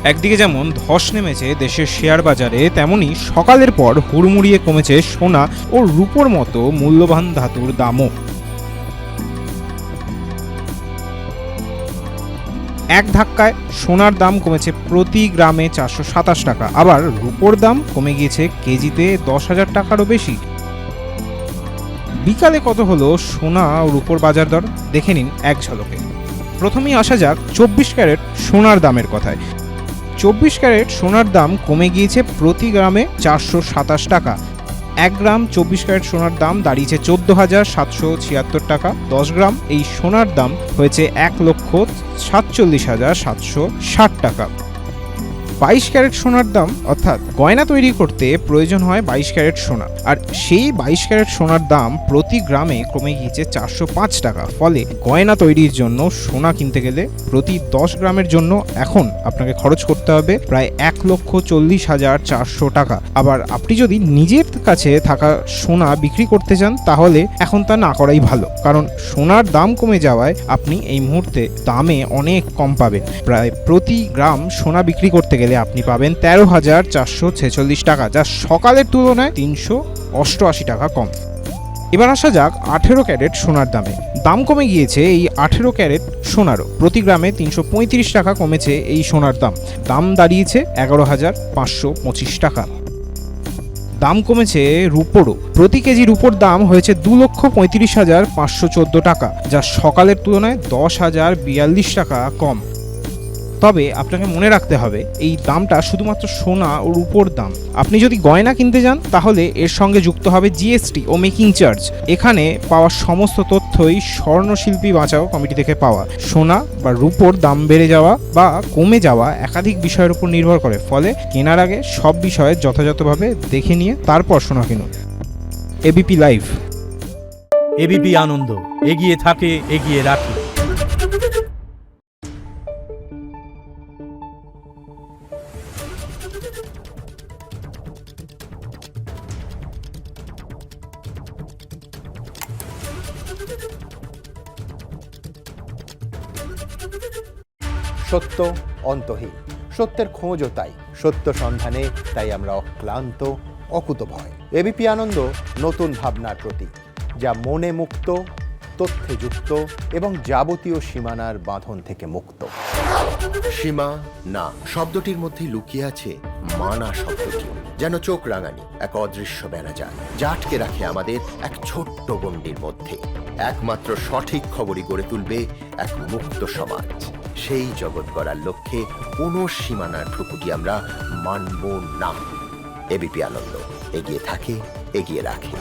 একদিকে যেমন ধস নেমেছে দেশের শেয়ার বাজারে, তেমনি সকালের পর হুড়মুড়িয়ে কমেছে সোনা ও রূপোর মতো মূল্যবান ধাতুর দামও। এক ধাক্কায় সোনার দাম কমেছে প্রতি গ্রামে 427 টাকা, আবার রূপোর দাম কমে গিয়েছে কেজিতে 10,000 টাকারও বেশি। বিকালে কত হলো সোনা ও রূপোর বাজার দর দেখে নিন এক ঝলকে। প্রথমেই আসা যাক 24 ক্যারেট সোনার দামের কথায়। 24 ক্যারেট সোনার দাম কমে গিয়েছে প্রতি গ্রামে 427 টাকা। 1 গ্রাম 24 ক্যারেট সোনার দাম দাঁড়িয়েছে 14,776 টাকা। 10 গ্রাম এই সোনার দাম হয়েছে 1,47,760 টাকা। 22 ক্যারেট সোনার দাম, অর্থাৎ গয়না তৈরি করতে প্রয়োজন হয় 22 ক্যারেট সোনা, আর সেই 22 ক্যারেট সোনার দাম প্রতি গ্রামে কমে গিয়েছে 405 টাকা। ফলে গয়না তৈরির জন্য সোনা কিনতে গেলে প্রতি 10 গ্রামের জন্য এখন আপনাকে খরচ করতে হবে প্রায় 1,40,400 টাকা। আবার আপনি যদি নিজের কাছে থাকা সোনা বিক্রি করতে চান তাহলে এখন তা না করাই ভালো, কারণ সোনার দাম কমে যাওয়ায় আপনি এই মুহূর্তে দামে অনেক কম পাবেন। প্রায় প্রতি গ্রাম সোনা বিক্রি করতে গেলে আপনি পাবেন 13,446 টাকা, যা সকালের তুলনায় 388 টাকা কম। এবার আসা যাক 18 ক্যারেট সোনার দামে। দাম কমে গিয়েছে এই 18 ক্যারেট সোনারও। প্রতি গ্রামে 335 টাকা কমেছে এই সোনার দাম। দাম দাঁড়িয়েছে 11,525 টাকা। দাম কমেছে রূপোরও। প্রতি কেজি রূপোর দাম হয়েছে 2,35,514 টাকা, যা সকালের তুলনায় 10,042 টাকা কম। তবে আপনাকে মনে রাখতে হবে এই দামটা শুধুমাত্র সোনা ও রূপোর দাম। আপনি যদি গয়না কিনতে যান তাহলে এর সঙ্গে যুক্ত হবে জিএসটি ও মেকিং চার্জ। এখানে পাওয়া সমস্ত তথ্যই স্বর্ণশিল্পী বাঁচাও কমিটি থেকে পাওয়া। সোনা বা রূপোর দাম বেড়ে যাওয়া বা কমে যাওয়া একাধিক বিষয়ের উপর নির্ভর করে, ফলে কেনার আগে সব বিষয়ে যথাযথভাবে দেখে নিয়ে তারপর সোনা কিনুন। ABP live. এবিপি আনন্দ, এগিয়ে থাকে, এগিয়ে রাখে। সত্য অন্তহীন, সত্যের খোঁজও তাই, সত্য সন্ধানে তাই আমরা অক্লান্ত, অকুতভয়। এবিপি আনন্দ নতুন ভাবনার প্রতীক, যা মনে মুক্ত, তথ্যে যুক্ত এবং যাবতীয় সীমানার বাঁধন থেকে মুক্ত। সীমা না শব্দটির মধ্যে লুকিয়ে আছে মানা শব্দটি, যেন চোখ রাঙানি এক অদৃশ্য বেড়াজাল, যা আটকে রাখে আমাদের এক ছোট্ট গণ্ডির মধ্যে। একমাত্র সঠিক খবরই গড়ে তুলবে এক মুক্ত সমাজ। সেই জগৎ গড়ার লক্ষ্যে কোনো সীমানার ঠুকুটি আমরা মানব না। এবিপি আনন্দ, এগিয়ে থাকে, এগিয়ে রাখে।